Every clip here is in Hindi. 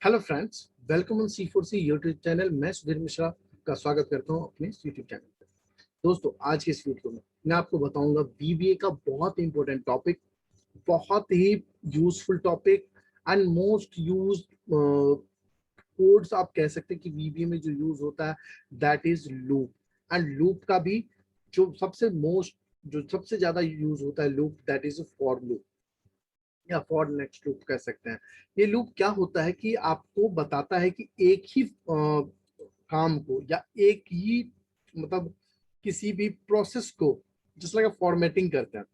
Hello friends, welcome on C4C YouTube channel. मैं सुधीर मिश्रा का स्वागत करता हूं अपने यूट्यूब चैनल पर। दोस्तों, आज के इस वीडियो में मैं आपको बताऊंगा बीबीए का बहुत इंपॉर्टेंट टॉपिक, बहुत ही useful topic and most used codes आप कह सकते हैं कि बीबीए में जो यूज होता है that is loop. And loop का भी जो सबसे ज्यादा यूज होता है loop, that is for loop या फॉर नेक्स्ट लूप कह सकते हैं। ये लूप क्या होता है कि आपको बताता है कि एक ही काम को या एक ही मतलब किसी भी प्रोसेस को जिस लगा फॉर्मेटिंग करते हैं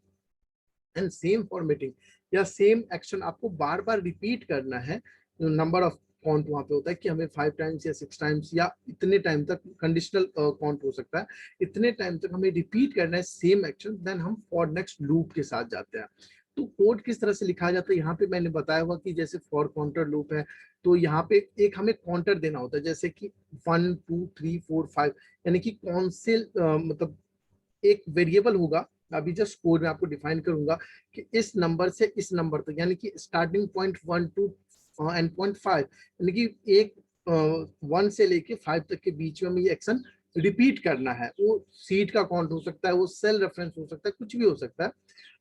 एंड सेम फॉर्मेटिंग या सेम एक्शन आपको बार बार रिपीट करना है। नंबर ऑफ काउंट वहां पे होता है कि हमें 5 टाइम्स या 6 टाइम्स या इतने टाइम तक कंडीशनल काउंट हो सकता है, इतने टाइम तक हमें रिपीट करना है सेम एक्शन, देन हम फॉर नेक्स्ट लूप के साथ जाते हैं। तो कोड किस तरह से लिखा जाता है यहाँ पे मैंने बताया हुआ कि जैसे फॉर काउंटर लूप है, तो यहाँ पे एक हमें काउंटर देना होता है, जैसे कि 1 2 3 4 5, यानी कि कौन से मतलब एक वेरिएबल होगा। अभी जस्ट कोड में आपको डिफाइन करूंगा कि इस नंबर से इस नंबर तक, यानी कि starting point 1 to end point 5, यानी कि एक 1 से लेके 5 तक के बीच में हमें ये एक्शन रिपीट करना है। वो सीट का काउंट हो सकता है, वो सेल रेफरेंस हो सकता है, कुछ भी हो सकता है।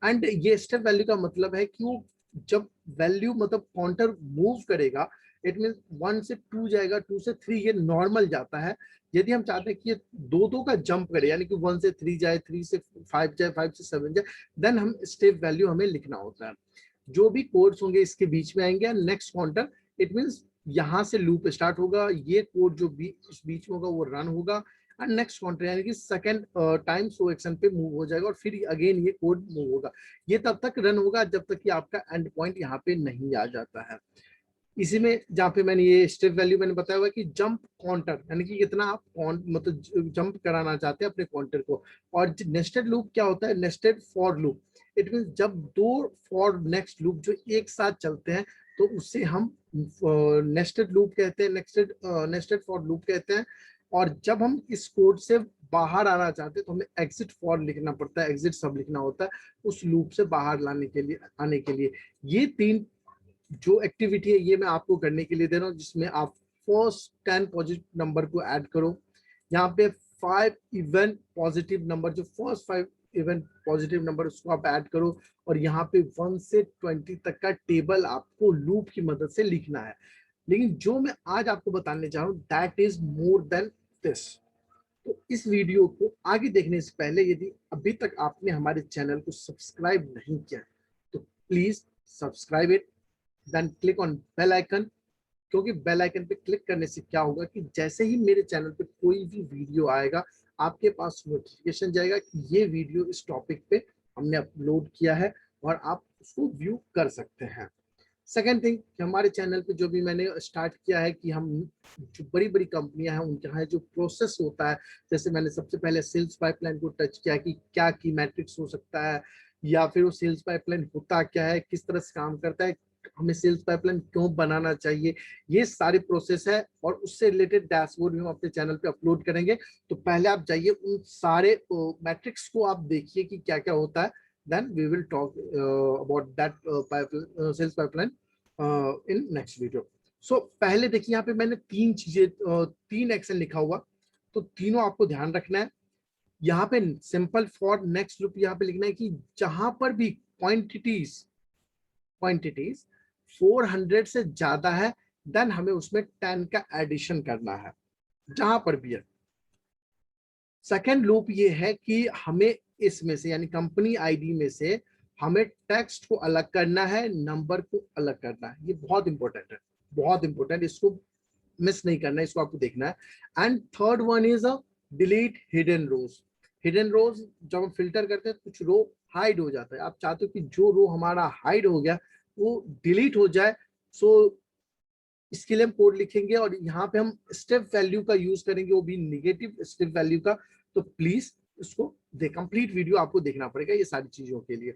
एंड ये स्टेप वैल्यू का मतलब है कि वो जब वैल्यू मतलब काउंटर मूव करेगा, इट मीन 1 से 2 जाएगा, 2 से 3 ये नॉर्मल जाता है। यदि हम चाहते हैं कि ये दो दो का जंप करे, यानी कि 1 से 3 जाए, 3 से 5 जाए, 5 से 7 जाए, देन हम स्टेप वैल्यू हमें लिखना होता है। जो भी कोड्स होंगे इसके बीच में आएंगे। नेक्स्ट काउंटर, इट मींस यहाँ से लूप स्टार्ट होगा, ये कोड जो इस बीच में होगा वो रन होगा, एंड नेक्स्ट काउंटर यानी कि सेकंड टाइम सो एक्शन पे मूव हो जाएगा और फिर अगेन ये कोड मूव होगा। ये तब तक रन होगा जब तक कि आपका एंड पॉइंट यहाँ पे नहीं आ जाता है। इसी में जहाँ पे मैंने ये स्टेप वैल्यू मैंने बताया हुआ कि जंप काउंटर, यानी कि कितना आप मतलब जंप कराना चाहते हैं अपने काउंटर को। और नेस्टेड लूप क्या होता है? Nested for loop, it mean जब दो फॉर नेक्स्ट लूप जो एक साथ चलते हैं तो उससे हम नेस्टेड लूप कहते हैं, नेस्टेड फॉर लूप कहते हैं। और जब हम इस कोड से बाहर आना चाहते हैं तो हमें एग्जिट फॉर लिखना पड़ता है, एग्जिट सब लिखना होता है उस लूप से बाहर लाने के लिए, आने के लिए। ये तीन जो एक्टिविटी है ये मैं आपको करने के लिए दे रहा हूँ, जिसमें आप फर्स्ट 10 पॉजिटिव नंबर को ऐड करो। यहाँ पे 5 इवन पॉजिटिव नंबर, जो फर्स्ट 5 इवन पॉजिटिव नंबर उसको आप ऐड करो। और यहाँ पे 1 से 20 तक का टेबल आपको लूप की मदद से लिखना है। लेकिन जो मैं आज आपको बताने जा रहा हूँ that is more than this. तो इस वीडियो को आगे देखने से पहले यदि अभी तक आपने हमारे चैनल को सब्सक्राइब नहीं किया तो please subscribe it, then click on bell icon. क्योंकि बेल आइकन पे क्लिक करने से क्या होगा कि जैसे ही मेरे चैनल पे कोई भी वीडियो आएगा आपके पास नोटिफिकेशन जाएगा कि ये वीडियो इस टॉपिक पे हमने अपलोड किया है और आप उसको व्यू कर सकते हैं। सेकेंड थिंग कि हमारे चैनल पे जो भी मैंने स्टार्ट किया है कि हम जो बड़ी बड़ी कंपनियां हैं उनके यहाँ जो प्रोसेस होता है, जैसे मैंने सबसे पहले सेल्स पाइपलाइन को टच किया कि क्या की मैट्रिक्स हो सकता है, या फिर वो सेल्स पाइपलाइन होता क्या है, किस तरह से काम करता है, हमें सेल्स पाइपलाइन क्यों बनाना चाहिए, ये सारी प्रोसेस है। और उससे रिलेटेड डैशबोर्ड भी हम अपने चैनल पे अपलोड करेंगे। तो पहले आप जाइए उन सारे मैट्रिक्स को आप देखिए कि क्या क्या होता है, then we will talk about that sales pipeline in next video. So पहले देखिए यहाँ पे मैंने तीन चीजें, तीन एक्शन लिखा हुआ, तो तीनों आपको ध्यान रखना है। यहाँ पे सिंपल फॉर नेक्स्ट लूप यहाँ पे लिखना है कि जहां पर भी क्वांटिटीज क्वांटिटीज 400 से ज्यादा है देन हमें उसमें 10 का एडिशन करना है, जहां पर भी है। सेकेंड लूप ये है कि हमें इसमें से यानी कंपनी आईडी में से हमें टेक्स्ट को अलग करना है, नंबर को अलग करना है। ये बहुत इंपॉर्टेंट है, बहुत इंपॉर्टेंट, इसको मिस नहीं करना है, इसको आपको देखना है। And third one is a delete hidden rows. Hidden rows जब हम फिल्टर करते हैं कुछ रो हाइड हो जाता है, आप चाहते हो कि जो रो हमारा हाइड हो गया वो डिलीट हो जाए। सो इसके लिए हम कोड लिखेंगे और यहाँ पे हम स्टेप वैल्यू का यूज करेंगे, वो भी निगेटिव स्टेप वैल्यू का। तो प्लीज इसको कंप्लीट वीडियो आपको देखना पड़ेगा ये सारी चीजों के लिए।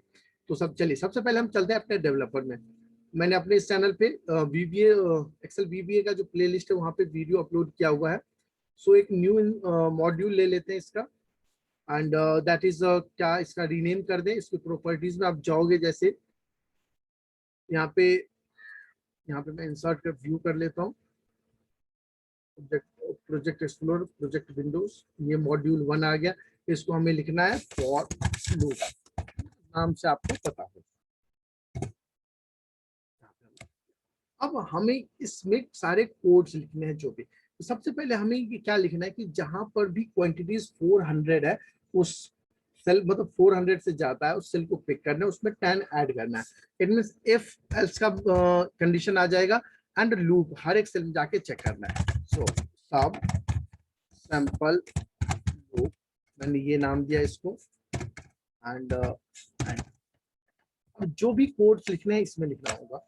तो चलिए सबसे पहले हम चलते हैं अपने डेवलपर में। मैंने अपने इस चैनल पे बीबीए एक्सेल बीबीए का जो प्लेलिस्ट है वहाँ पे वीडियो अपलोड किया हुआ है। सो एक न्यू मॉड्यूल ले लेते हैं इसका, एंड दैट इज क्या इसका रीनेम कर दें। इसकी प्रॉपर्टीज में आप जाओगे, जैसे यहाँ पे यहाँ पे मैं इंसर्ट कर व्यू कर लेता हूँ, प्रोजेक्ट एक्सप्लोर, प्रोजेक्ट विंडोज, ये मॉड्यूल 1 आ गया। इसको हमें लिखना है फॉर लूप, नाम से आपको पता हो। अब हमें इसमें सारे कोड्स लिखने हैं जो भी। तो सबसे पहले हमें ये क्या लिखना है कि जहां पर भी क्वांटिटीज 400 है, उस सेल मतलब 400 से ज्यादा है, उस सेल को पिक करना है, उसमें 10 ऐड करना है। इट मींस इफ एल्स का कंडीशन आ जाएगा एंड लूप हर एक सेल में जाके चेक करना है। सो सब सैंपल लूप, मैंने ये नाम दिया इसको, एंड जो भी कोड्स लिखने हैं इसमें लिखना होगा।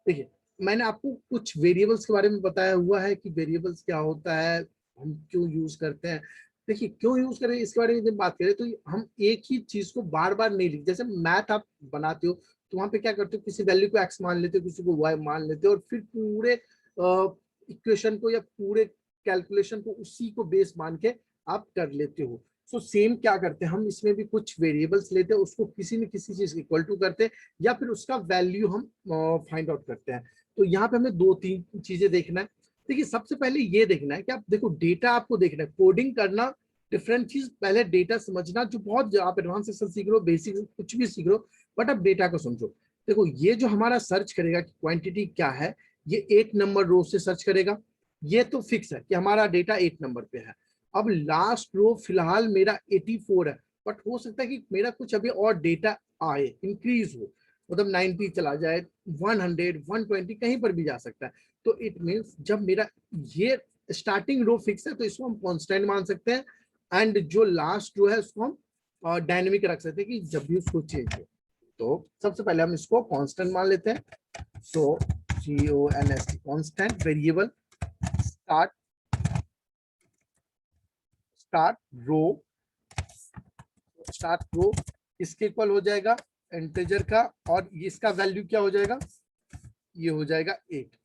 देखिए मैंने आपको कुछ वेरिएबल्स के बारे में बताया हुआ है कि वेरिएबल्स क्या होता है, हम क्यों यूज करते हैं। देखिए क्यों यूज करें इसके बारे में जब बात करें तो हम एक ही चीज को बार बार नहीं लिखते। जैसे मैथ आप बनाते हो तो वहां पे क्या करते हो, किसी वैल्यू को एक्स मान लेते हो, किसी को वाई मान लेते हो, और फिर पूरे इक्वेशन को या पूरे कैलकुलेशन को उसी को बेस मान के आप कर लेते हो। सो सेम क्या करते हैं हम इसमें भी, कुछ वेरिएबल्स लेते हैं, उसको किसी न किसी चीज इक्वल टू करते हैं या फिर उसका वैल्यू हम फाइंड आउट करते हैं। तो यहाँ पे हमें 2-3 चीजें देखना है। देखिए सबसे पहले ये देखना है कि आप देखो डेटा आपको देखना है, कोडिंग करना डिफरेंट चीज, पहले डेटा समझना, जो बहुत आप एडवांस एक्सेल सीख रहे हो, बेसिक कुछ भी सीख रहे हो, बट आप डेटा को समझो। देखो ये जो हमारा सर्च करेगा कि क्वांटिटी क्या है, ये 8 नंबर रो से सर्च करेगा, ये तो फिक्स है कि हमारा डेटा 8 नंबर पे है। अब लास्ट रो फिलहाल मेरा 84 है, बट हो सकता है कि मेरा कुछ अभी और डेटा आए, इंक्रीज हो, मतलब 90 चला जाए, 100 120 कहीं पर भी जा सकता है। तो इट मीन्स जब मेरा ये स्टार्टिंग रो फिक्स है तो इसको हम कांस्टेंट मान सकते हैं, एंड जो लास्ट रो है उसको हम डायनेमिक रख सकते हैं कि जब भी उसको चेंज हो। तो सबसे पहले हम इसको कांस्टेंट मान लेते हैं। So CONST constant variable start start row, start row इसके इक्वल हो जाएगा इंटीजर का, और इसका वैल्यू क्या हो जाएगा, ये हो जाएगा 8।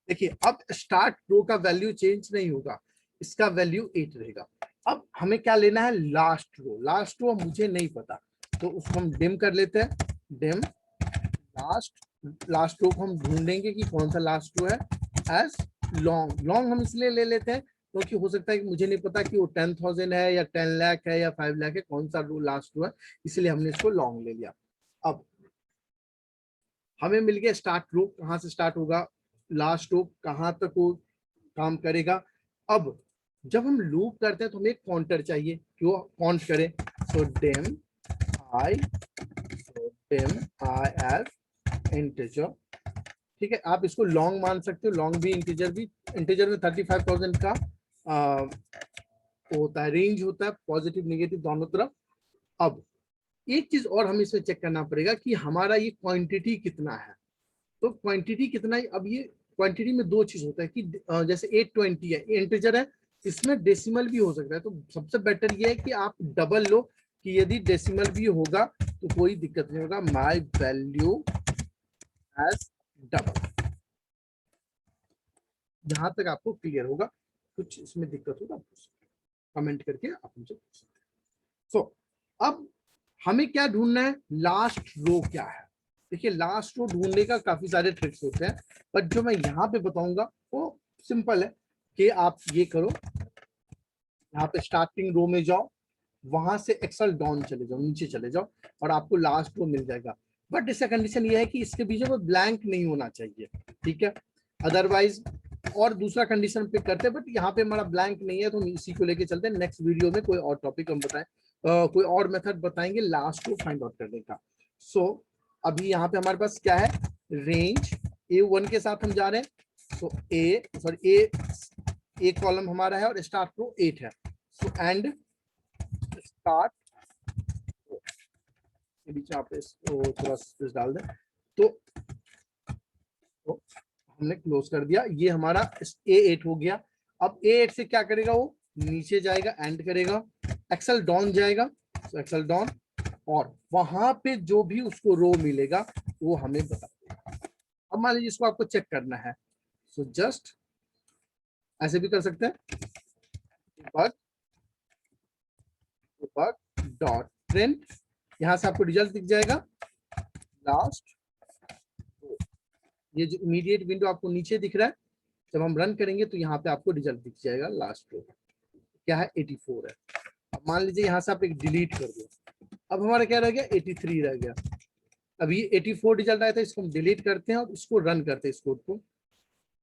देखिए अब स्टार्ट रो का वैल्यू चेंज नहीं होगा, इसका वैल्यू 8 रहेगा। अब हमें क्या लेना है, लास्ट रो। लास्ट रो मुझे नहीं पता तो उसको हम डिम कर लेते हैं, डिम लास्ट रो को हम ढूंढेंगे कि कौन सा लास्ट रो है, एज लॉन्ग। लॉन्ग हम इसलिए ले लेते हैं क्योंकि हो सकता है कि मुझे नहीं पता कि वो 10,000 है या 10 लाख है या 5 लाख है, कौन सा रो लास्ट रो है, इसलिए हमने इसको लॉन्ग ले लिया। अब हमें मिल गया स्टार्ट रो कहाँ से स्टार्ट होगा, लास्ट रो कहाँ तक वो काम करेगा। अब जब हम लूप करते हैं तो हमें एक काउंटर चाहिए, क्यों काउंट करें। सो डेम आई एज इंटीजर, ठीक है, आप इसको लॉन्ग मान सकते हो, लॉन्ग भी इंटीजर भी। इंटीजर में 35,000 का होता है, रेंज होता है, पॉजिटिव नेगेटिव दोनों तरफ। अब एक चीज और हमें इसमें चेक करना पड़ेगा कि हमारा ये क्वांटिटी कितना है। तो क्वांटिटी कितना है, अब ये क्वांटिटी में दो चीज होता है कि जैसे 820 है, इंटीजर है, इसमें डेसिमल भी हो सकता है। तो सबसे बेटर ये है कि आप डबल लो, कि यदि डेसिमल भी होगा तो कोई दिक्कत नहीं होगा, माई वैल्यू एज डबल। जहां तक आपको क्लियर होगा, कुछ इसमें दिक्कत होगा कमेंट करके आप मुझे पूछ सकते हैं। सो अब हमें क्या ढूंढना है, लास्ट रो क्या है। देखिए लास्ट रो ढूंढने का काफी सारे ट्रिक्स होते हैं, बट जो मैं यहाँ पे बताऊंगा वो सिंपल है कि आप ये करो, यहाँ पे स्टार्टिंग रो में जाओ, वहां से एक्सेल डाउन चले जाओ, नीचे चले जाओ, और आपको लास्ट रो मिल जाएगा। बट इसका कंडीशन ये है कि इसके बीच में ब्लैंक नहीं होना चाहिए, ठीक है, अदरवाइज। और दूसरा कंडीशन पे करते हैं, बट यहाँ पे हमारा ब्लैंक नहीं है तो हम इसी को लेके चलते हैं। नेक्स्ट वीडियो में कोई और टॉपिक हम बताएं, कोई और मेथड बताएंगे लास्ट को फाइंड आउट करने का। सो अभी यहाँ पे हमारे पास क्या है, रेंज A1 के साथ हम जा रहे हैं। सो ए कॉलम हमारा है और स्टार्ट रो 8 है। सो एंड स्टार्ट के बीच आप इसको थोड़ा स्पेस डाल दें, तो हमने क्लोज कर दिया। ये हमारा A8 हो गया। अब A8 से क्या करेगा, वो नीचे जाएगा, एंड करेगा, एक्सेल डाउन जाएगा, तो एक्सेल डाउन, और वहां पे जो भी उसको रो मिलेगा वो हमें बता देगा। अब मान लीजिए इसको आपको चेक करना है, सो जस्ट ऐसे भी कर सकते हैं, डॉट प्रिंट, यहां से आपको रिजल्ट दिख जाएगा लास्ट, ये जो इमीडिएट विंडो आपको नीचे दिख रहा है, जब हम रन करेंगे तो यहाँ पे आपको रिजल्ट दिख जाएगा। लास्ट रो क्या है 84 है। अब मान लीजिए यहाँ से आप एक डिलीट कर दो, अब हमारा क्या रह गया 83 रह गया। अब ये 84 रिजल्ट आया था, इसको हम डिलीट करते हैं और इसको रन करते हैं इस कोड को।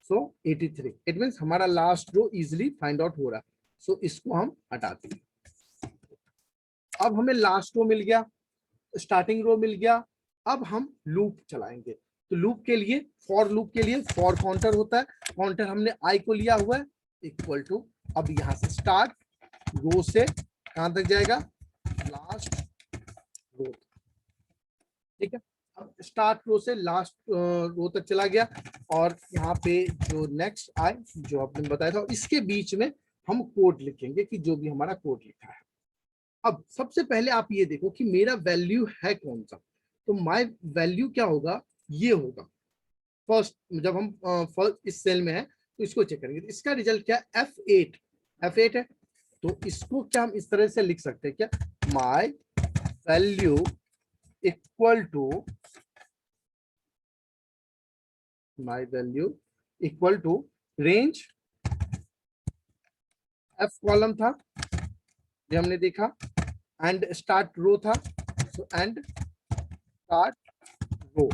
सो 83 इट मींस हमारा last row easily find out हो रहा है। सो इसको हम हटाते हैं। अब हमें लास्ट रो मिल गया, स्टार्टिंग रो मिल गया। अब हम लूप चलाएंगे। तो लूप के लिए, फॉर लूप के लिए फॉर काउंटर होता है। काउंटर हमने आई को लिया हुआ है इक्वल टू, अब यहां से स्टार्ट रो से कहां तक जाएगा, लास्ट रो। ठीक है, अब स्टार्ट रो से लास्ट रो तक चला गया और यहाँ पे जो नेक्स्ट आए जो आपने बताया था, इसके बीच में हम कोड लिखेंगे कि जो भी हमारा कोड लिखा है। अब सबसे पहले आप ये देखो कि मेरा वैल्यू है कौन सा। तो माय वैल्यू क्या होगा, ये होगा फर्स्ट। जब हम फर्स्ट इस सेल में है तो इसको चेक करेंगे, तो इसका रिजल्ट क्या है F8 है। तो इसको क्या हम इस तरह से लिख सकते हैं क्या, my value equal to, my value equal to range, F column था जो हमने देखा, एंड स्टार्ट रो था, so end start row.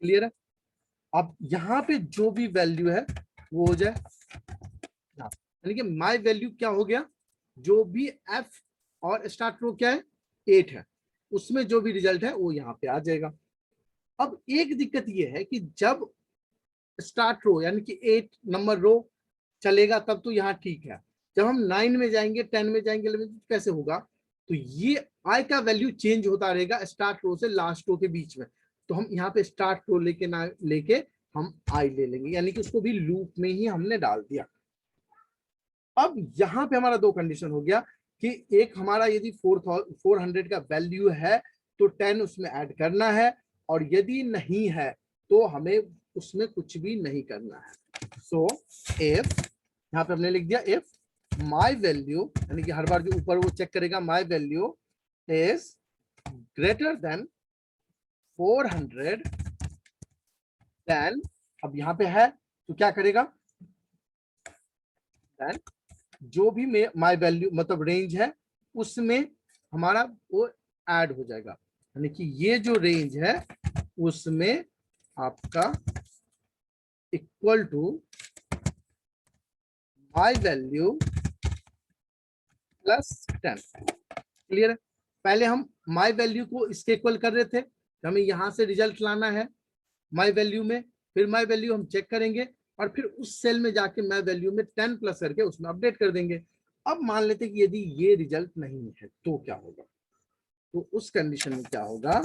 Clear है। अब यहाँ पे जो भी वैल्यू है वो हो जाए, यानी कि माय वैल्यू क्या हो गया, जो भी एफ और स्टार्ट रो क्या है 8 है, उसमें जो भी रिजल्ट है वो यहाँ पे आ जाएगा। अब एक दिक्कत ये है कि जब स्टार्ट रो यानी कि 8 नंबर रो चलेगा तब तो यहाँ ठीक है, जब हम 9 में जाएंगे 10 में जाएंगे 11 में कैसे होगा। तो ये आई का वैल्यू चेंज होता रहेगा स्टार्ट रो से लास्ट रो के बीच में। तो हम यहाँ पे स्टार्ट रो लेके ना लेके हम आई ले लेंगे, यानी कि उसको भी लूप में ही हमने डाल दिया। अब यहाँ पे हमारा दो कंडीशन हो गया कि एक हमारा यदि 400 का वैल्यू है तो 10 उसमें ऐड करना है, और यदि नहीं है तो हमें उसमें कुछ भी नहीं करना है। सो इफ, यहाँ पे हमने लिख दिया इफ माय वैल्यू, यानी कि हर बार जो ऊपर वो चेक करेगा my value is greater than 400, then अब यहाँ पे है तो क्या करेगा, देन जो भी माय वैल्यू मतलब रेंज है उसमें हमारा वो ऐड हो जाएगा, यानी कि ये जो रेंज है उसमें आपका equal to my value plus 10। Clear है। पहले हम माय वैल्यू को इसके इक्वल कर रहे थे, हमें यहां से रिजल्ट लाना है माय वैल्यू में, फिर माय वैल्यू हम चेक करेंगे और फिर उस सेल में जाके माय वैल्यू में 10 प्लस करके उसमें अपडेट कर देंगे। अब मान लेते कि यदि ये रिजल्ट नहीं है तो क्या होगा, तो उस कंडीशन में क्या होगा,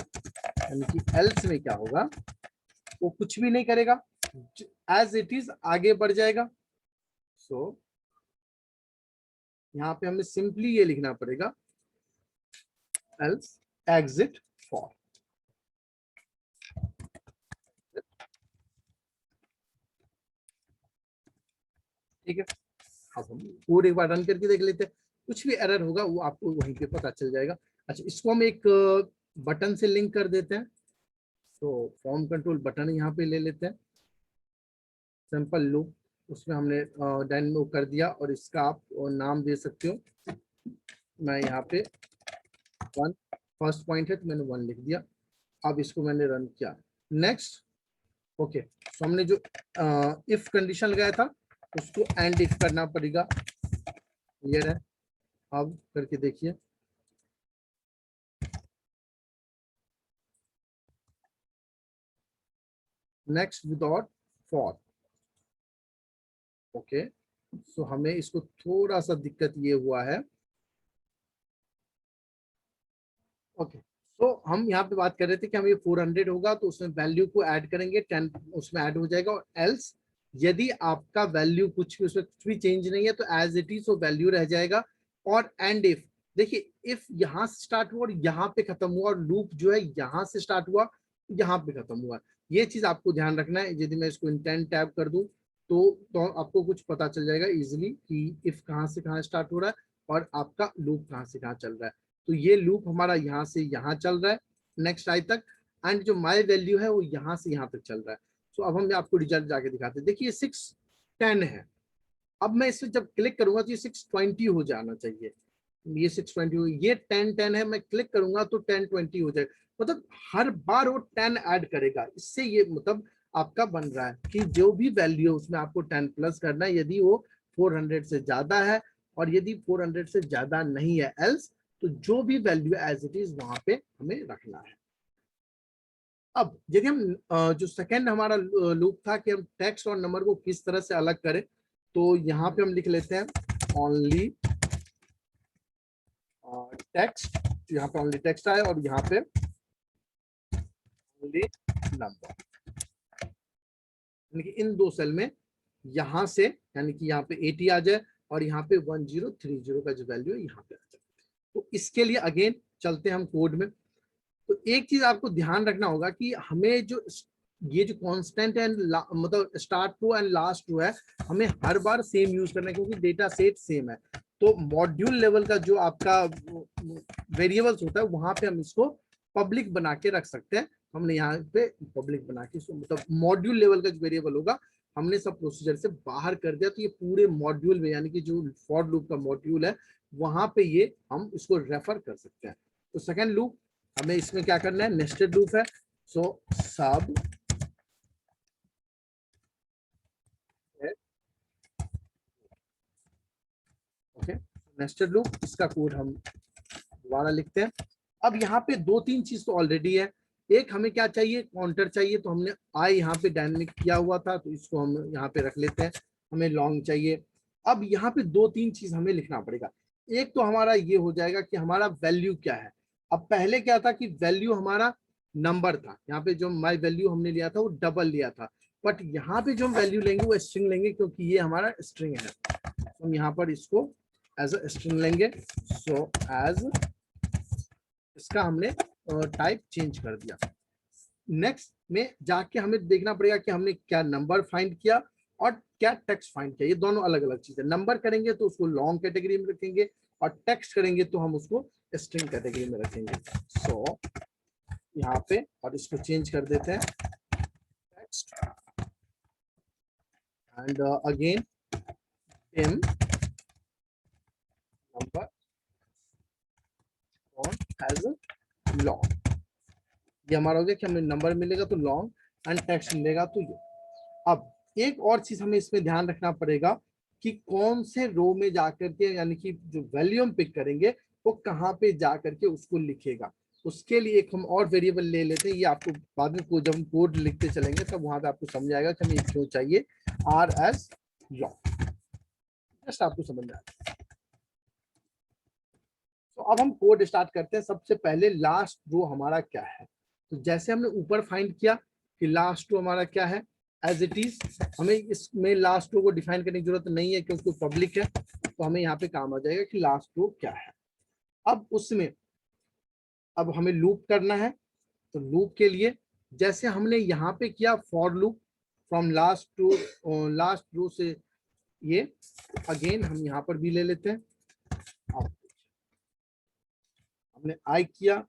यानी कि एल्स में क्या होगा, वो कुछ भी नहीं करेगा, एज इट इज आगे बढ़ जाएगा। सो यहाँ पे हमें सिंपली ये लिखना पड़ेगा एल्स एग्जिट फॉर। ठीक है, अब हम कोड एक बार रन करके देख लेते हैं, कुछ भी एरर होगा वो आपको वहीं पे पता चल जाएगा। अच्छा, इसको हम एक बटन से लिंक कर देते हैं। तो फॉर्म कंट्रोल बटन यहाँ पे ले लेते हैं, सिंपल लूप, उसमें हमने डायनेमो कर दिया और इसका आप नाम दे सकते हो। मैं यहाँ पे 1 फर्स्ट पॉइंट है तो मैंने 1 लिख दिया। अब इसको मैंने रन किया, नेक्स्ट। ओके, तो हमने जो इफ कंडीशन लगाया था उसको एंड इफ करना पड़ेगा। क्लियर है, अब करके देखिए, नेक्स्ट विदाउट फॉर। ओके, सो हमें इसको थोड़ा सा दिक्कत ये हुआ है। ओके, तो हम यहाँ पे बात कर रहे थे कि हम ये 400 होगा तो उसमें वैल्यू को ऐड करेंगे, 10 उसमें ऐड हो जाएगा, और एल्स यदि आपका वैल्यू कुछ भी उसमें कुछ भी चेंज नहीं है तो एज इट इज वो वैल्यू रह जाएगा। और एंड इफ, देखिए इफ यहाँ से स्टार्ट हुआ और यहाँ पे खत्म हुआ, और लूप जो है यहाँ से स्टार्ट हुआ यहाँ पे खत्म हुआ, ये चीज आपको ध्यान रखना है। यदि मैं इसको इंटेंट टैब कर दूं तो आपको कुछ पता चल जाएगा इजिली कि इफ कहाँ से कहाँ स्टार्ट हो रहा है और आपका लूप कहाँ से कहाँ चल रहा है। तो ये लूप हमारा यहाँ से यहाँ चल रहा है नेक्स्ट आई तक, एंड जो माय वैल्यू है वो यहाँ से यहाँ तक चल रहा है। सो अब हम आपको रिजल्ट जाके दिखाते हैं। देखिए 610 है। अब मैं इसे जब क्लिक करूंगा तो ये 620 हो जाना चाहिए। ये 620 हो, ये 1010 है, मैं क्लिक करूंगा तो 1020 हो जाएगा। मतलब हर बार वो 10 ऐड करेगा। इससे ये मतलब आपका बन रहा है कि जो भी वैल्यू है उसमें आपको 10 प्लस करना है, यदि वो 400 से ज्यादा है, और यदि 400 से ज्यादा नहीं है एल्स, तो जो भी वैल्यू एज इट इज वहां पे हमें रखना है। अब यदि हम जो सेकंड हमारा लूप था कि हम टेक्स्ट और नंबर को किस तरह से अलग करें, तो यहाँ पे हम लिख लेते हैं ओनली टेक्स्ट। यहाँ पे ओनली टेक्स्ट आए और यहाँ पे ओनली नंबर, यानी कि इन दो सेल में यहाँ से, यानी कि यहाँ पे 80 आ जाए और यहाँ पे 1030 का जो वैल्यू है यहाँ पे आ जाए। तो इसके लिए अगेन चलते हैं हम कोड में। तो एक चीज आपको ध्यान रखना होगा कि हमें जो ये जो कांस्टेंट एंड मतलब start row and last row है, हमें हर बार सेम यूज करना है क्योंकि डेटा सेट सेम है। तो मॉड्यूल लेवल का जो आपका वेरिएबल्स होता है वहां पे हम इसको पब्लिक बना के रख सकते हैं। हमने यहाँ पे पब्लिक बना के मतलब मॉड्यूल लेवल का जो वेरिएबल होगा हमने सब प्रोसीजर से बाहर कर दिया। तो ये पूरे मॉड्यूल में, यानी कि जो फॉर लूप का मॉड्यूल है वहां पे ये हम इसको रेफर कर सकते हैं। तो सेकेंड लूप हमें इसमें क्या करना है, नेस्टेड लूप है। सो सब ओके, नेस्टेड लूप, इसका कोड हम दोबारा लिखते हैं। अब यहाँ पे दो तीन चीज तो ऑलरेडी है। एक हमें क्या चाहिए, काउंटर चाहिए, तो हमने आई यहाँ पे डायनेमिक किया हुआ था तो इसको हम यहाँ पे रख लेते हैं। हमें लॉन्ग चाहिए। अब यहाँ पे दो तीन चीज हमें लिखना पड़ेगा। एक तो हमारा ये हो जाएगा कि हमारा वैल्यू क्या है। अब पहले क्या था कि वैल्यू हमारा नंबर था, यहाँ पे जो माई वैल्यू हमने लिया था वो डबल लिया था, बट यहाँ पे जो हम वैल्यू लेंगे वो स्ट्रिंग लेंगे क्योंकि ये हमारा स्ट्रिंग है। तो हम यहाँ पर इसको एज अ स्ट्रिंग लेंगे। सो एज इसका हमने टाइप चेंज कर दिया। नेक्स्ट में जाके हमें देखना पड़ेगा कि हमने क्या नंबर फाइंड किया और क्या टेक्स्ट फाइंड किया। ये दोनों अलग अलग चीजें। नंबर करेंगे तो उसको लॉन्ग कैटेगरी में रखेंगे और टेक्स्ट करेंगे तो हम उसको स्ट्रिंग कैटेगरी में रखेंगे। सो यहाँ पे और इसको चेंज कर देते हैं text and again in number on as long. ये हमारा हो गया कि हमें नंबर मिलेगा तो लॉन्ग एंड टेक्स्ट मिलेगा तो ये। अब एक और चीज हमें इसमें ध्यान रखना पड़ेगा कि कौन से रो में जाकर के, यानी कि जो वैल्यू हम पिक करेंगे वो कहाँ पे जाकर के उसको लिखेगा। उसके लिए एक हम और वेरिएबल ले लेते हैं। ये आपको बाद में जब हम कोड लिखते चलेंगे तब वहां पे आपको समझ आएगा कि हमें क्यों चाहिए आर एस लॉन्ग। जस्ट आपको समझ में आएगा। तो अब हम कोड स्टार्ट करते हैं। सबसे पहले लास्ट रो हमारा क्या है, तो जैसे हमने ऊपर फाइंड किया कि लास्ट रो हमारा क्या है, एज इट इज हमें इसमें लास्ट रो को डिफाइन करने की जरूरत नहीं है क्योंकि पब्लिक है। तो हमें यहाँ पे काम आ जाएगा कि लास्ट रो क्या है। अब उसमें अब हमें लूप करना है। तो लूप के लिए जैसे हमने यहाँ पे किया for loop from last to last row से, ये अगेन हम यहाँ पर भी ले लेते हैं। हमने आई किया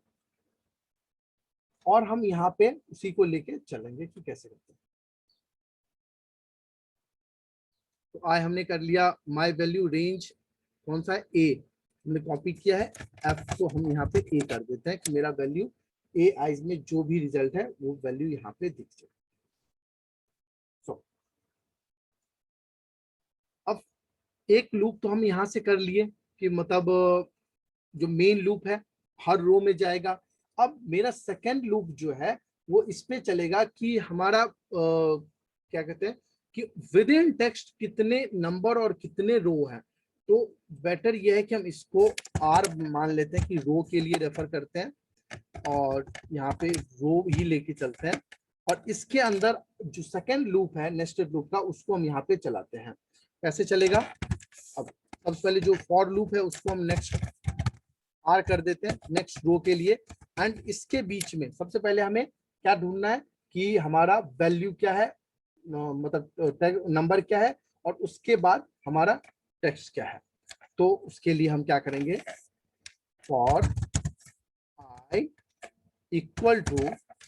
और हम यहाँ पे उसी को लेके चलेंगे कि कैसे करते हैं। तो आई हमने कर लिया। माई वैल्यू रेंज कौन सा है, ए, हमने कॉपी किया है। एफ को हम यहाँ पे ए कर देते हैं कि मेरा वैल्यू ए आइज में जो भी रिजल्ट है वो वैल्यू यहाँ पे दिख जाए। so, अब एक लूप तो हम यहाँ से कर लिए कि मतलब जो मेन लूप है हर रो में जाएगा। अब मेरा सेकेंड लूप जो है वो इस पे चलेगा कि हमारा क्या कहते हैं कि विद इन टेक्स्ट कितने नंबर और कितने रो हैं। तो बेटर ये है कि हम इसको आर मान लेते हैं कि रो के लिए रेफर करते हैं और यहाँ पे रो ही लेके चलते हैं। और इसके अंदर जो सेकेंड लूप है नेस्टेड लूप का उसको हम यहाँ पे चलाते हैं। कैसे चलेगा, अब सबसे पहले जो फॉर लूप है उसको हम नेक्स्ट आर कर देते हैं नेक्स्ट रो के लिए। एंड इसके बीच में सबसे पहले हमें क्या ढूंढना है कि हमारा वैल्यू क्या है, मतलब नंबर क्या है, और उसके बाद हमारा टेक्स्ट क्या है। तो उसके लिए हम क्या करेंगे, फॉर आई इक्वल टू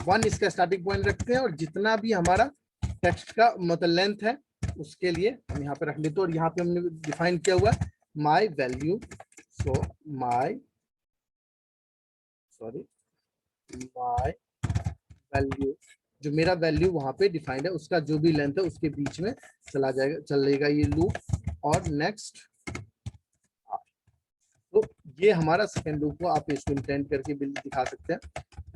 1 इसका स्टार्टिंग पॉइंट रखते हैं और जितना भी हमारा टेक्स्ट का मतलब लेंथ है, उसके लिए हम यहाँ पे रख लेते हैं। और यहाँ पे हमने डिफाइन किया हुआ है my value, so my value, जो मेरा वैल्यू वहां पे डिफाइंड है उसका जो भी लेंथ है उसके बीच में चला जाएगा, चलेगा ये लूप। और नेक्स्ट, तो ये हमारा सेकेंड लूप को आप इसको इंटेंड करके भी दिखा सकते हैं।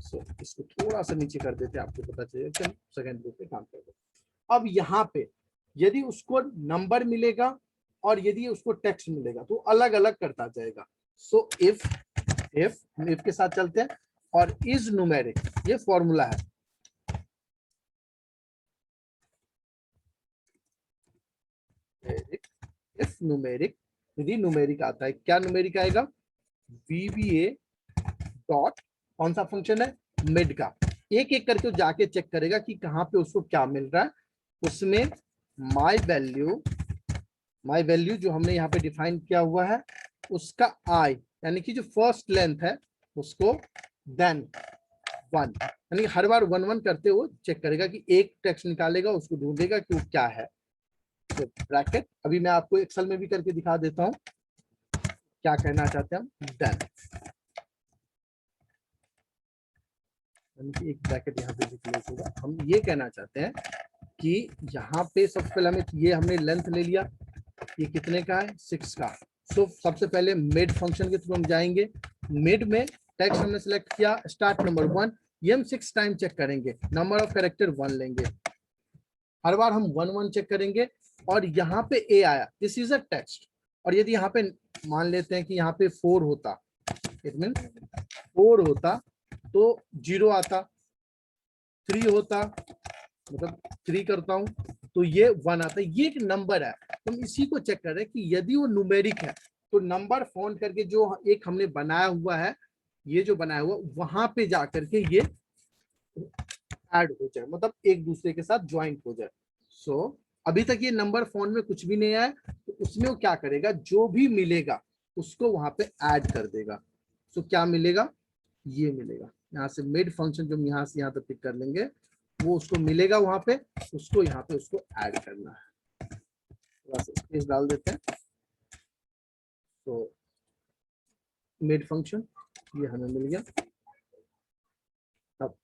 सो इसको थोड़ा सा नीचे कर देते हैं, आपको पता चलेगा कि हम सेकेंड लूप पे काम कर रहे हैं। अब यहाँ पे यदि उसको नंबर मिलेगा और यदि उसको टेक्स्ट मिलेगा तो अलग अलग करता जाएगा। सो इफ हम इफ के साथ चलते हैं, और इज न्यूमेरिक, ये फॉर्मूला है। इफ न्यूमेरिक, यदि न्यूमेरिक आता है, क्या न्यूमेरिक आएगा, VBA डॉट, कौन सा फंक्शन है, मिड का। एक एक करके जाके चेक करेगा कि कहाँ पे उसको क्या मिल रहा है। उसमें माई वैल्यू जो हमने यहाँ पे डिफाइन किया हुआ है उसका आई, यानी कि जो फर्स्ट लेंथ है उसको, देन 1, यानी हर बार 1 1 करते हुए चेक करेगा कि एक टेक्स्ट निकालेगा, उसको ढूंढेगा कि वो क्या है। तो ब्रैकेट, अभी मैं आपको एक्सेल में भी करके दिखा देता हूँ क्या कहना चाहते हैं हम, देन, एक ब्रैकेट यहाँ पे भी क्लोज होगा। हम ये कहना चाहते हैं कि यहाँ पे सबसे पहले हमें ये हमने लेंथ ले लिया, ये कितने का है, 6 का। सो सबसे पहले मिड फंक्शन के थ्रू हम जाएंगे। मिड में टेक्स्ट हमने सेलेक्ट किया, स्टार्ट नंबर 1, ये हम 6 टाइम चेक करेंगे, नंबर ऑफ कैरेक्टर 1 लेंगे, हर बार हम 1 1 चेक करेंगे। और यहाँ पे ए आया, दिस इज अ टेक्स्ट। और यदि यहाँ पे मान लेते हैं कि यहाँ पे 4 होता, इट मीन 4 होता तो 0 आता, 3 होता, मतलब 3 करता हूं तो ये 1 आता है, ये एक नंबर है। हम इसी को चेक कर रहे हैं कि यदि वो न्यूमेरिक है तो नंबर फॉन्ट करके जो एक हमने बनाया हुआ है, ये जो बनाया हुआ वहां पे जाकर के ये ऐड हो जाए, मतलब एक दूसरे के साथ ज्वाइंट हो जाए। सो अभी तक ये नंबर फॉन्ट में कुछ भी नहीं आया, तो उसमें वो क्या करेगा, जो भी मिलेगा उसको वहां पे ऐड कर देगा। सो क्या मिलेगा, ये मिलेगा। यहाँ से मिड फंक्शन जो हम यहाँ से यहाँ तक पिक कर लेंगे, वो उसको मिलेगा वहां पे, उसको यहाँ पे उसको ऐड करना है। थोड़ा सा स्पेस डाल देते हैं। तो मिड फंक्शन ये हमें मिल गया। अब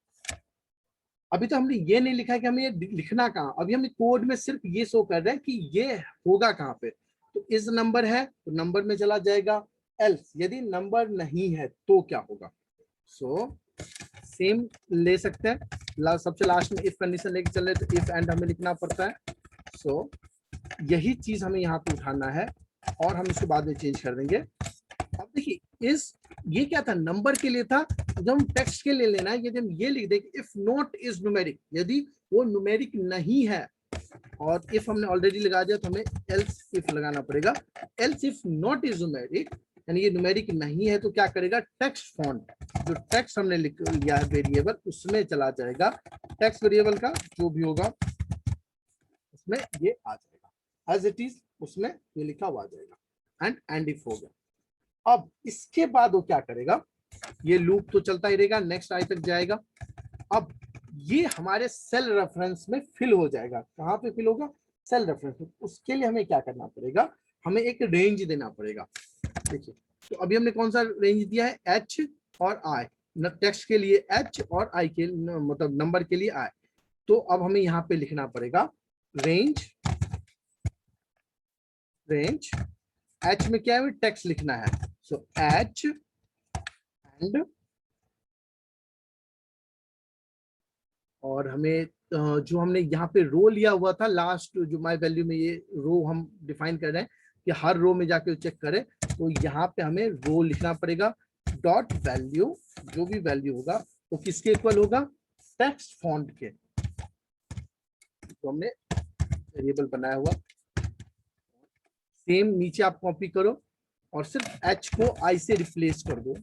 अभी तो हमने ये नहीं लिखा है कि हमें ये लिखना कहाँ, अभी हमें कोड में सिर्फ ये शो कर रहे हैं कि ये होगा कहाँ पे। तो इस नंबर है तो नंबर में चला जाएगा, एल्स यदि नंबर नहीं है तो क्या होगा। सो सेम ले सकते हैं, सबसे लास्ट में इफ कंडीशन लेके चल रहे तो इफ एंड हमें लिखना पड़ता है। सो यही चीज हमें यहाँ पे उठाना है और हम इसको बाद में चेंज कर देंगे। अब देखिए इस, ये क्या था, नंबर के लिए था, जब हम टेक्स्ट के लिए लेना है, यदि हम ये लिख दें कि इफ नॉट इज न्यूमेरिक, यदि वो न्यूमेरिक नहीं है, और इफ हमने ऑलरेडी लगा दिया तो हमें एल्स इफ लगाना पड़ेगा। Else if not is numeric, यानी ये न्यूमेरिक नहीं है तो क्या करेगा, टेक्स्ट फॉन्ट, जो टेक्स्ट हमने लिख लिया है वेरिएबल, उसमें चला जाएगा। टेक्स्ट वेरिएबल का जो भी होगा उसमें ये आ जाएगा, एज इट इज उसमें ये लिखा हुआ आ जाएगा। एंड इफ हो गया। अब इसके बाद वो क्या करेगा, ये लूप तो चलता ही रहेगा, नेक्स्ट आई तक जाएगा। अब ये हमारे सेल रेफरेंस में फिल हो जाएगा। कहाँ पे फिल होगा, सेल रेफरेंस में। उसके लिए हमें क्या करना पड़ेगा, हमें एक रेंज देना पड़ेगा। देखिए तो अभी हमने कौन सा रेंज दिया है, एच और आई, टेक्स्ट के लिए एच और आई के मतलब नंबर के लिए आई। तो अब हमें यहाँ पे लिखना पड़ेगा रेंज एच में क्या है, टेक्स्ट लिखना है। सो एच एंड, और हमें जो हमने यहाँ पे रो लिया हुआ था लास्ट, जो माई वैल्यू में ये रो हम डिफाइन कर रहे हैं कि हर रो में जाके चेक करें, तो यहाँ पे हमें रो लिखना पड़ेगा। डॉट वैल्यू, जो भी वैल्यू होगा वो किसके इक्वल होगा, टेक्स्ट फॉन्ट के। तो हमने वेरिएबल बनाया हुआ, सेम नीचे आप कॉपी करो और सिर्फ एच को आई से रिप्लेस कर दो,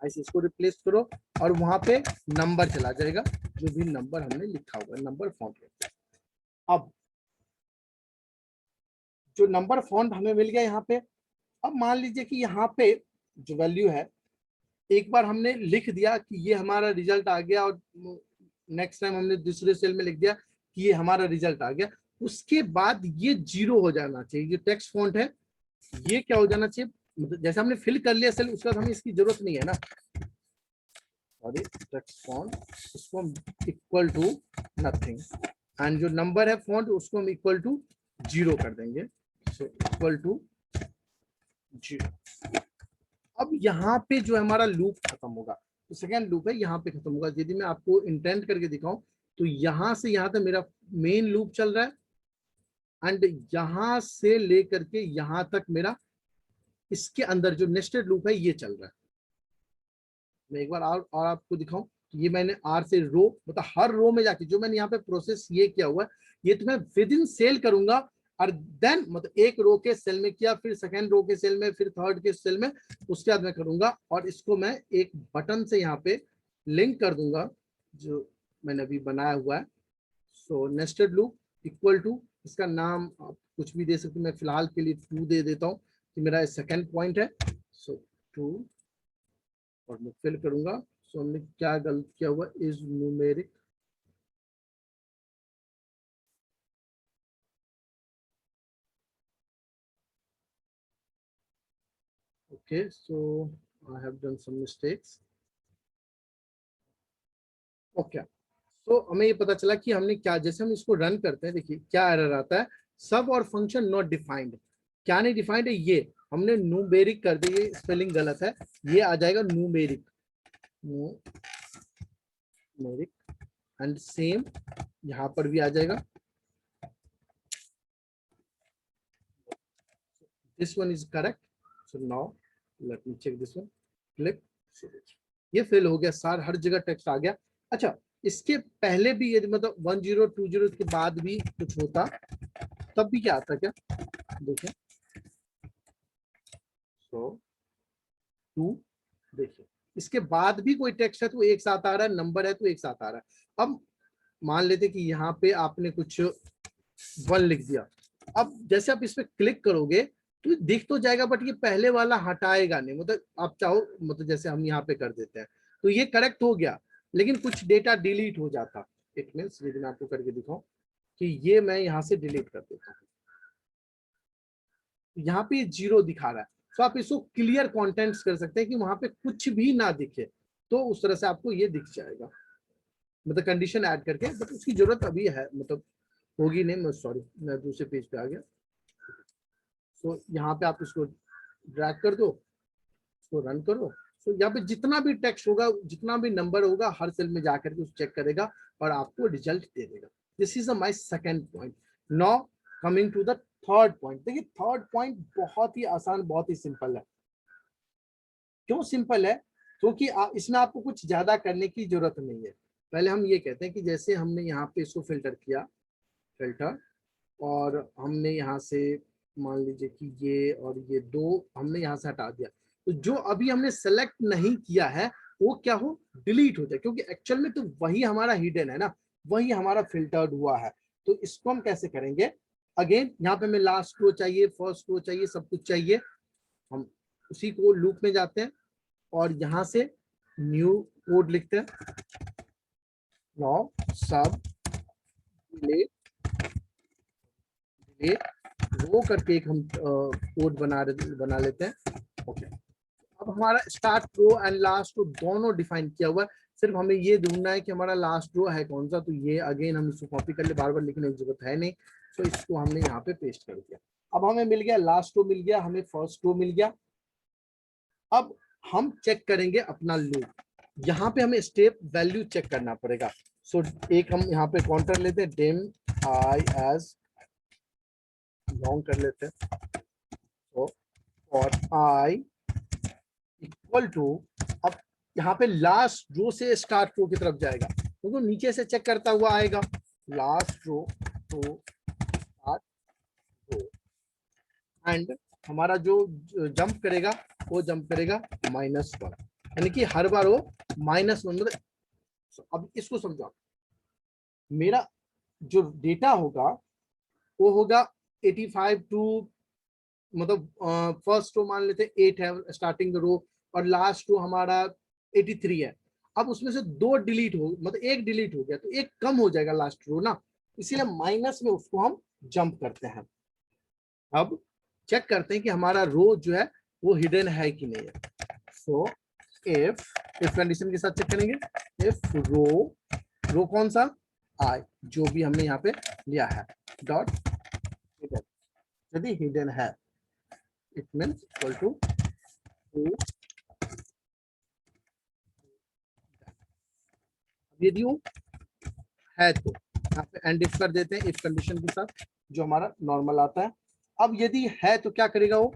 ऐसे इसको रिप्लेस करो और वहां पे नंबर चला जाएगा, जो भी नंबर हमने लिखा हुआ है, नंबर फॉन्ट में। अब जो नंबर फॉन्ट हमें मिल गया यहाँ पे, अब मान लीजिए कि यहाँ पे जो वैल्यू है, एक बार हमने लिख दिया कि ये हमारा रिजल्ट आ गया और नेक्स्ट टाइम हमने दूसरे सेल में लिख दिया कि ये हमारा रिजल्ट आ गया, उसके बाद ये 0 हो जाना चाहिए। ये टेक्स्ट फॉन्ट है, ये क्या हो जाना चाहिए, मतलब जैसे हमने फिल कर लिया सेल, उसके बाद हमें इसकी जरूरत नहीं है ना, सॉरी, टेक्स्ट फॉन्ट, इसको हम इक्वल टू नथिंग, एंड जो नंबर है फॉन्ट उसको हम इक्वल टू 0 कर देंगे, सो इक्वल टू 0। अब यहाँ पे जो हमारा लूप खत्म होगा, तो सेकेंड लूप है यहाँ पे खत्म होगा। यदि मैं आपको इंटेंट करके दिखाऊं तो यहाँ से यहाँ तक मेरा मेन लूप चल रहा है, एंड यहाँ से लेकर के यहाँ तक मेरा इसके अंदर जो नेस्टेड लूप है ये चल रहा है। मैं एक बार और आपको दिखाऊं, ये मैंने आर से रो, मतलब हर रो में जाके जो मैंने यहाँ पे प्रोसेस ये किया हुआ है, ये तो मैं विद इन सेल करूंगा, और देन मतलब एक रो के सेल में किया, फिर सेकंड रो के सेल में, फिर थर्ड के सेल में, उसके बाद मैं करूंगा और इसको मैं एक बटन से यहाँ पे लिंक कर दूंगा जो मैंने अभी बनाया हुआ है। सो नेस्टेड लूप इक्वल टू, इसका नाम आप कुछ भी दे सकते हैं, मैं फिलहाल के लिए 2 दे देता हूँ कि मेरा सेकंड पॉइंट है। सो 2 और मैं फिल करूंगा। सो हमने क्या गलत किया हुआ, is numeric, okay, so I have done some mistakes, okay। तो हमें ये पता चला कि हमने क्या, जैसे हम इसको रन करते हैं, देखिए क्या एरर आता है, सब और फंक्शन नॉट डिफाइंड। क्या नहीं डिफाइंड है, ये हमने न्यूमेरिक कर दी, ये स्पेलिंग गलत है, ये आ जाएगा न्यूमेरिक, न्यूमेरिक, एंड सेम यहाँ पर भी आ जाएगा, this one is correct. So now let me check this one, click, ये फेल हो गया, सार हर जगह टेक्स्ट आ गया। अच्छा, इसके पहले भी यदि मतलब 1020 के बाद भी कुछ होता तब भी क्या आता क्या, देखिए, सो 2, देखिए इसके बाद भी कोई टेक्स्ट है तो एक साथ आ रहा है, नंबर है तो एक साथ आ रहा है। अब मान लेते कि यहाँ पे आपने कुछ 1 लिख दिया, अब जैसे आप इस पे क्लिक करोगे तो दिख तो जाएगा, बट ये पहले वाला हटाएगा नहीं, मतलब आप चाहो, मतलब जैसे हम यहाँ पे कर देते हैं तो ये करेक्ट हो गया, लेकिन कुछ डेटा डिलीट हो जाता। इट मींस, यदि मैं आपको करके दिखाऊं कि ये मैं यहाँ से डिलीट कर देता हूँ, यहाँ पे 0 दिखा रहा है, तो आप इसको क्लियर कंटेंट्स कर सकते हैं कि वहां पे कुछ भी ना दिखे, तो उस तरह से आपको ये दिख जाएगा, मतलब कंडीशन ऐड करके, बट उसकी जरूरत अभी है, मतलब होगी नहीं, मैं सॉरी, मैं दूसरे पेज पे आ गया। तो यहाँ पे आप इसको ड्रैग कर दो, इसको रन करो, तो यहाँ पे जितना भी टेक्स्ट होगा, जितना भी नंबर होगा, हर सेल में जाकर के चेक करेगा और आपको रिजल्ट दे देगा। This is my second point. Now coming to the third point. देखिए थर्ड पॉइंट बहुत ही आसान, बहुत ही सिंपल है। क्यों सिंपल है, क्योंकि इसमें आपको कुछ ज्यादा करने की जरूरत नहीं है। पहले हम ये कहते हैं कि जैसे हमने यहाँ पे इसको फिल्टर किया, फिल्टर, और हमने यहाँ से मान लीजिए कि ये और ये 2 हमने यहाँ से हटा दिया, तो जो अभी हमने सेलेक्ट नहीं किया है वो क्या हो, डिलीट हो जाए, क्योंकि एक्चुअल में तो वही हमारा हिडन है ना, वही हमारा फिल्टर्ड हुआ है। तो इसको हम कैसे करेंगे, अगेन यहाँ पे हमें लास्ट रो चाहिए, फर्स्ट रो चाहिए, सब कुछ चाहिए, हम उसी को लूप में जाते हैं और यहाँ से न्यू कोड लिखते हैं, नाउ सब वो करके एक हम कोड बना लेते हैं, ओके। अब हमारा start row and last row दोनों डिफाइन किया हुआ है, सिर्फ हमें ये ढूंढना है कि हमारा लास्ट रो है कौन सा, तो ये अगेन हम इसको कॉपी कर ले, बार बार लिखने की जरूरत है नहीं, तो इसको हमने यहाँ पे पेस्ट कर दिया। अब हमें मिल गया लास्ट रो, मिल गया हमें, फर्स्ट रो मिल गया। अब हम चेक करेंगे अपना लूप, यहाँ पे हमें स्टेप वैल्यू चेक करना पड़ेगा। सो एक हम यहाँ पे काउंटर लेते हैं, डेम आई एज लॉन्ग कर लेते हैं, तो और आई इक्वल टू, अब यहाँ पे लास्ट रो से स्टार्ट रो की तरफ जाएगा, क्योंकि तो नीचे से चेक करता हुआ आएगा, लास्ट रो तो स्टार्ट रो, एंड हमारा जो जंप करेगा वो जंप करेगा -1, यानी कि हर बार वो -1, मतलब अब इसको समझो, मेरा जो डेटा होगा वो होगा 85 टू, मतलब फर्स्ट रो मान लेते हैं 8 है स्टार्टिंग रो, और लास्ट रो हमारा 83 है। अब उसमें से दो डिलीट हो, मतलब एक डिलीट हो गया तो एक कम हो जाएगा लास्ट रो ना, इसीलिए माइनस में उसको हम जंप करते हैं। अब चेक करते हैं कि हमारा रो जो है वो हिडन है कि नहीं है। सो इफ कंडीशन के साथ चेक करेंगे, इफ रो कौन सा, आई, जो भी हमने यहाँ पे लिया है, डॉट हिडन, यदि हिडन है it means equal to true. यदि वो है तो यहाँ पे एंड इफ कर देते हैं, इफ कंडीशन के साथ जो हमारा नॉर्मल आता है। अब यदि है तो क्या करेगा वो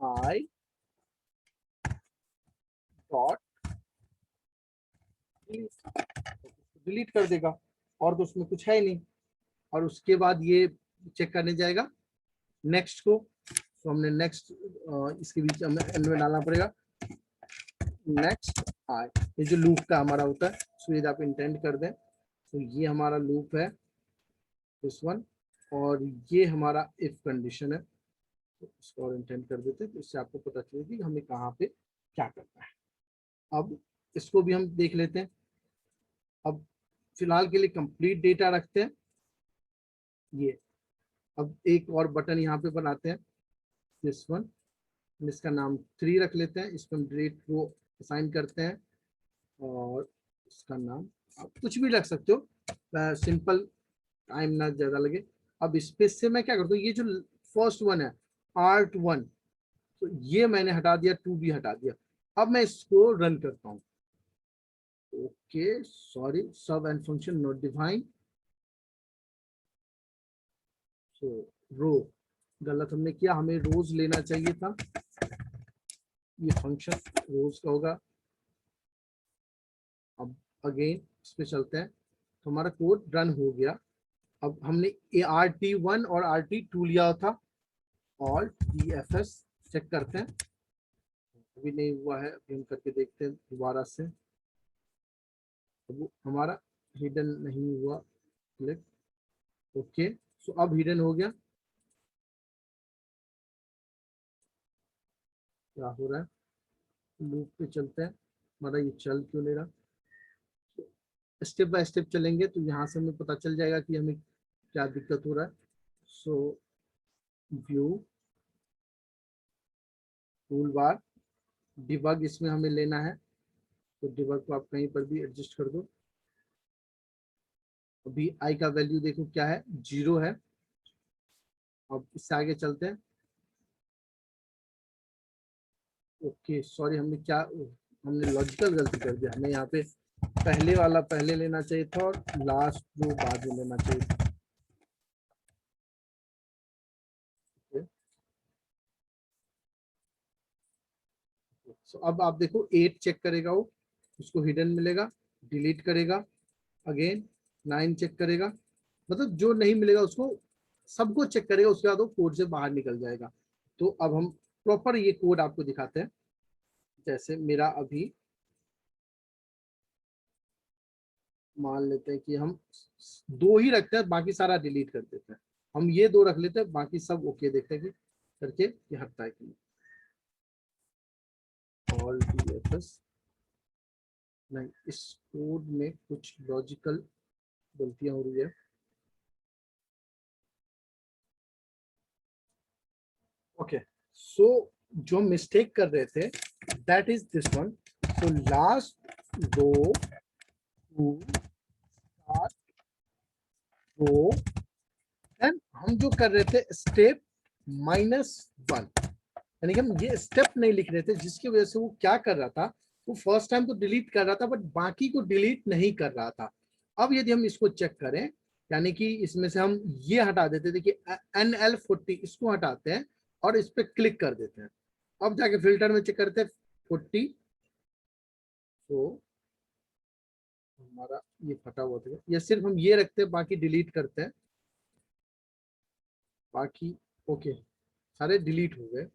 आई डॉट डिलीट कर देगा, और तो उसमें कुछ है ही नहीं। और उसके बाद ये चेक करने जाएगा नेक्स्ट को, तो हमने नेक्स्ट इसके बीच हमें एंड में डालना पड़ेगा नेक्स्ट आई। ये जो लूप का हमारा होता है, सो यदि आप इंटेंड कर दें तो ये हमारा लूप है दिस वन, और ये हमारा इफ कंडीशन है, तो इसको और इंटेंड कर देते हैं, तो इससे आपको पता चलेगी कि हमें कहाँ पे क्या करना है। अब इसको भी हम देख लेते हैं। अब फिलहाल के लिए कंप्लीट डेटा रखते हैं ये। अब एक और बटन यहाँ पे बनाते हैं दिस वन, इसका नाम 3 रख लेते हैं, इसको हम डिलीट रो असाइन करते हैं, और इसका नाम आप कुछ भी रख सकते हो, सिंपल, टाइम ना ज्यादा लगे। अब स्पेस से मैं क्या करता हूँ, ये जो फर्स्ट वन है art1, तो ये मैंने हटा दिया, 2 भी हटा दिया। अब मैं इसको रन करता हूँ। ओके सॉरी, सब एंड फंक्शन नॉट डिफाइन, सो रो गलत हमने किया, हमें रोज लेना चाहिए था, ये फंक्शन रोज का होगा। अब अगेन इस पे चलते हैं, तो हमारा कोड रन हो गया। अब हमने ART1 और RT2 लिया था, ऑल्ट DFS चेक करते हैं, अभी नहीं हुआ है, अभी हम करके देखते हैं दोबारा से। वो हमारा हिडन नहीं हुआ, क्लिक ओके, सो अब हिडन हो गया। क्या हो रहा है, लूप पे चलते हैं, हमारा ये चल क्यों नहीं रहा। स्टेप बाय स्टेप चलेंगे तो यहाँ से हमें पता चल जाएगा कि हमें क्या दिक्कत हो रहा है। सो व्यू टूल बार डिबग, इसमें हमें लेना है, तो डिबग को आप कहीं पर भी एडजस्ट कर दो। अभी आई का वैल्यू देखो क्या है, 0 है। अब इससे आगे चलते हैं। ओके सॉरी, हमने लॉजिकल गलती कर दिया, हमें यहाँ पे पहले वाला पहले लेना चाहिए था और लास्ट जो बाद में लेना चाहिए था। सो अब आप देखो 8 चेक करेगा वो, उसको हिडन मिलेगा, डिलीट करेगा, अगेन 9 चेक करेगा, मतलब जो नहीं मिलेगा उसको सबको चेक करेगा, उसके बाद वो कोड से बाहर निकल जाएगा। तो अब हम प्रॉपर ये कोड आपको दिखाते हैं। जैसे मेरा अभी मान लेते हैं कि हम 2 ही रखते हैं, बाकी सारा डिलीट कर देते हैं। हम ये 2 रख लेते हैं, बाकी सब ओके देखते हैं कि करके ये हटता है कि नहीं। ऑल DFS नहीं, इस कोड में कुछ लॉजिकल गलतियां हो रही है। ओके सो जो मिस्टेक कर रहे थे that is this one, so last row to start row, then हम जो कर रहे थे स्टेप -1, यानी कि हम ये स्टेप नहीं लिख रहे थे, जिसकी वजह से वो क्या कर रहा था, वो फर्स्ट टाइम तो डिलीट कर रहा था बट बाकी को डिलीट नहीं कर रहा था। अब यदि हम इसको चेक करें, यानी कि इसमें से हम ये हटा देते थे कि NL40, इसको हटाते हैं और इस पर क्लिक कर देते हैं। अब जाके फिल्टर में चेक करते हैं 40, तो हमारा ये फटा हुआ था, ये सिर्फ हम ये रखते हैं, बाकी डिलीट करते हैं, बाकी ओके सारे डिलीट हो गए।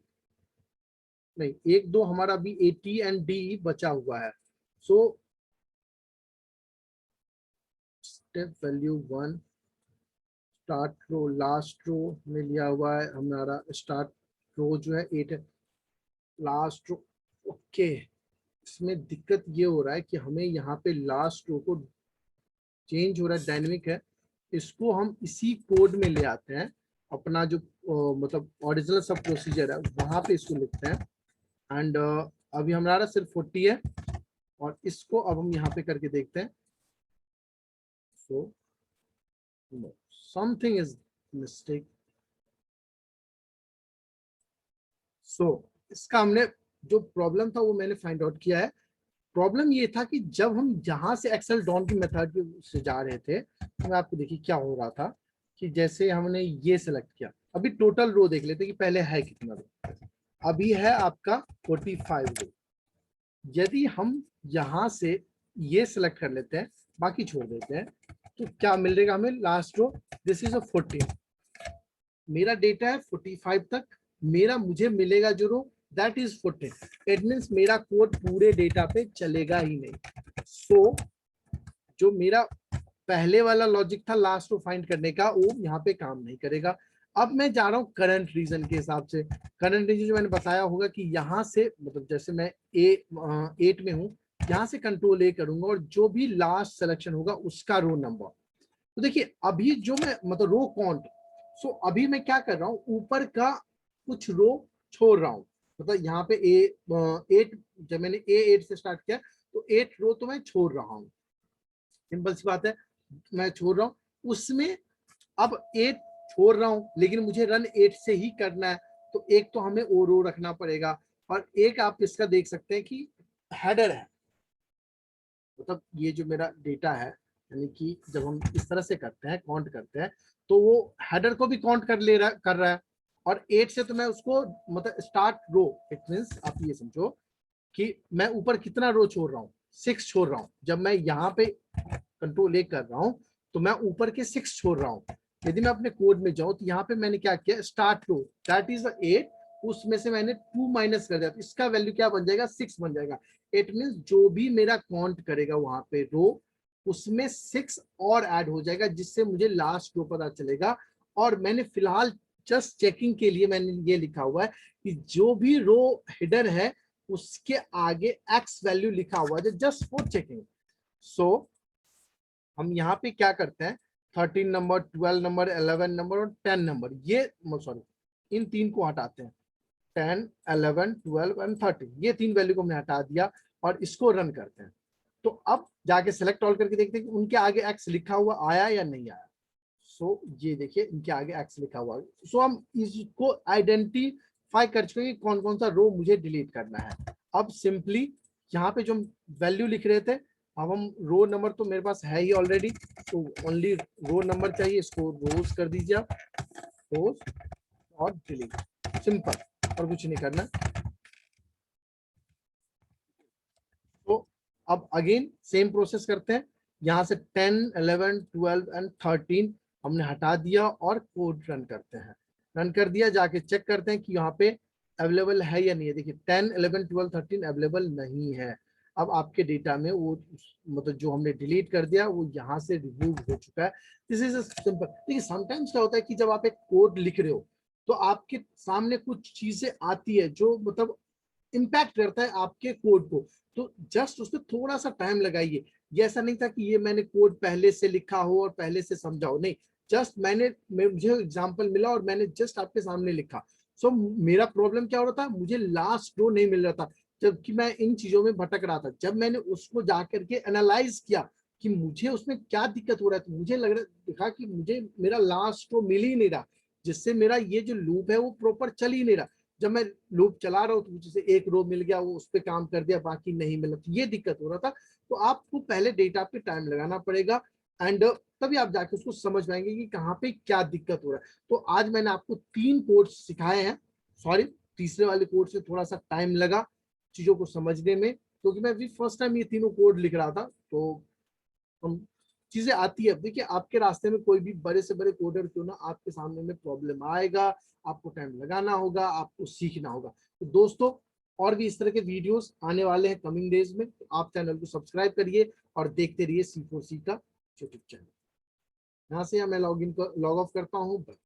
नहीं, 1 2 हमारा भी AT एंड D बचा हुआ है। सो स्टेप वैल्यू 1 स्टार्ट रो लास्ट रो में लिया हुआ है, हमारा स्टार्ट रो जो है 8 है, लास्ट रो ओके, इसमें दिक्कत ये हो रहा है कि हमें यहाँ पे लास्ट रो को चेंज हो रहा है, डायनेमिक है, इसको हम इसी कोड में ले आते हैं, अपना जो मतलब ओरिजिनल सब प्रोसीजर है वहां पे इसको लिखते हैं। एंड अभी हमारा सिर्फ 40 है, और इसको अब हम यहाँ पे करके देखते हैं। So something is mistake. So इसका हमने जो प्रॉब्लम था वो मैंने फाइंड आउट किया है। प्रॉब्लम ये था कि जब हम यहाँ से एक्सेल डॉन की मेथड से जा रहे थे, तो मैं आपको देखिए क्या हो रहा था कि जैसे हमने ये सेलेक्ट किया, अभी टोटल रो देख लेते कि पहले है कितना रो। अभी है आपका 45 रो। यदि हम यहाँ से ये सिलेक्ट कर लेते हैं, बाकी छोड़ देते हैं, तो क्या मिलेगा हमें last row? This is a 14। मेरा डेटा है 45 तक, मेरा मुझे मिलेगा जो रो दैट इज 14। इट मीन्स मेरा कोड पूरे डेटा पे चलेगा ही नहीं। सो जो मेरा पहले वाला लॉजिक था लास्ट रो फाइंड करने का, वो यहाँ पे काम नहीं करेगा। अब मैं जा रहा हूँ करंट रीजन के हिसाब से। करंट रीजन जो मैंने बताया होगा कि यहाँ से मतलब जैसे मैं A8 में हूँ, यहाँ से कंट्रोल A करूंगा और जो भी लास्ट सिलेक्शन होगा उसका रो नंबर। तो देखिए अभी जो मैं मतलब रो काउंट, सो अभी मैं क्या कर रहा हूँ, ऊपर का कुछ रो छोड़ रहा हूँ। मतलब यहाँ पे A8, जब मैंने A8 से स्टार्ट किया तो 8 रो तो मैं छोड़ रहा हूँ, सिंपल सी बात है, मैं छोड़ रहा हूँ उसमें। अब 8 छोड़ रहा हूँ लेकिन मुझे रन 8 से ही करना है, तो एक तो हमें ओ रो रखना पड़ेगा। और एक आप इसका देख सकते हैं कि हेडर है, मतलब ये जो मेरा डेटा है, यानी कि जब हम इस तरह से करते हैं काउंट करते हैं, तो वो हेडर को भी काउंट कर रहा है। और 8 से तो मैं उसको मतलब स्टार्ट रो, इट मींस आप ये समझो कि मैं ऊपर कितना रो छोड़ रहा हूँ, 6 छोड़ रहा हूँ। जब मैं यहाँ पे कंट्रोल A कर रहा हूँ तो मैं ऊपर के 6 छोड़ रहा हूँ। यदि मैं अपने कोड में जाऊँ तो यहाँ पे मैंने क्या किया, स्टार्ट रो दैट इज 8, उसमें से मैंने 2 माइनस कर दिया, तो इसका वैल्यू क्या बन जाएगा, 6 बन जाएगा। इट मींस जो भी मेरा काउंट करेगा वहां पे रो, उसमें 6 और ऐड हो जाएगा, जिससे मुझे लास्ट रो पता चलेगा। और मैंने फिलहाल जस्ट चेकिंग के लिए मैंने ये लिखा हुआ है कि जो भी रो हेडर है उसके आगे एक्स वैल्यू लिखा हुआ है, जस्ट फॉर चेकिंग। सो हम यहाँ पे क्या करते हैं, 13 नंबर, 12 नंबर, 11 नंबर और 10 नंबर, ये सॉरी इन तीन को हटाते हैं। 10, 11, 12 एंड 13, ये तीन वैल्यू को हमने हटा दिया और इसको रन करते हैं। तो अब जाके सेलेक्ट ऑल करके देखते हैं कि उनके आगे एक्स लिखा हुआ आया या नहीं आया। सो ये देखिए इनके आगे एक्स लिखा हुआ है। सो हम इसको आइडेंटिफाई कर चुके हैं कि कौन कौन सा रो मुझे डिलीट करना है। अब सिंपली यहाँ पे जो हम वैल्यू लिख रहे थे, अब हम रो नंबर तो मेरे पास है ही ऑलरेडी, तो ओनली रो नंबर चाहिए, इसको रोज कर दीजिए आप, रोज और डिलीट, सिंपल, और कुछ नहीं करना। तो अब अगेन सेम प्रोसेस करते हैं, यहाँ से 10, 11, 12 एंड 13 हमने हटा दिया और कोड रन करते हैं। रन कर दिया, जाके चेक करते हैं कि यहाँ पे अवेलेबल है या नहीं है। देखिए 10, 11, 12, 13 अवेलेबल नहीं है। अब आपके डेटा में वो मतलब जो हमने डिलीट कर दिया वो यहाँ से रिमूव हो चुका है। This is simple. देखिए समटाइम्स क्या होता है कि जब आप एक कोड लिख रहे हो तो आपके सामने कुछ चीजें आती है जो मतलब इम्पैक्ट करता है आपके कोड को, तो जस्ट उसमें थोड़ा सा टाइम लगाइए। ये ऐसा नहीं था कि ये मैंने कोड पहले से लिखा हो और पहले से समझा हो, नहीं, जस्ट मुझे एग्जांपल मिला और मैंने जस्ट आपके सामने लिखा। सो मेरा प्रॉब्लम क्या हो रहा था, मुझे लास्ट रो नहीं मिल रहा था, जबकि मैं इन चीजों में भटक रहा था। जब मैंने उसको जाकर के एनालाइज किया कि मुझे उसमें क्या दिक्कत हो रहा है, तो मुझे लग रहा दिखा कि मुझे मेरा लास्ट रो मिल ही नहीं रहा, जिससे मेरा ये जो लूप है वो प्रॉपर चल ही नहीं रहा। जब मैं लूप चला रहा हूँ तो जैसे एक रो मिल गया, वो उस पर काम कर दिया, बाकी नहीं मिला, तो ये दिक्कत हो रहा था। तो आपको पहले डेटा पे टाइम लगाना पड़ेगा, एंड तभी आप जाके उसको समझ पाएंगे कि कहाँ पे क्या दिक्कत हो रहा है। तो आज मैंने आपको 3 कोड्स सिखाए हैं, सॉरी तीसरे वाले कोड से थोड़ा सा टाइम लगा चीजों को समझने में, क्योंकि मैं भी फर्स्ट टाइम ये तीनों कोड लिख रहा था, तो हम चीजें आती है। देखिए आपके रास्ते में कोई भी बड़े से बड़े कोडर क्यों ना, आपके सामने में प्रॉब्लम आएगा, आपको टाइम लगाना होगा, आपको सीखना होगा। तो दोस्तों और भी इस तरह के वीडियोस आने वाले हैं कमिंग डेज में, तो आप चैनल को सब्सक्राइब करिए और देखते रहिए C4C का यूट्यूब चैनल। यहाँ से मैं लॉग ऑफ करता हूँ।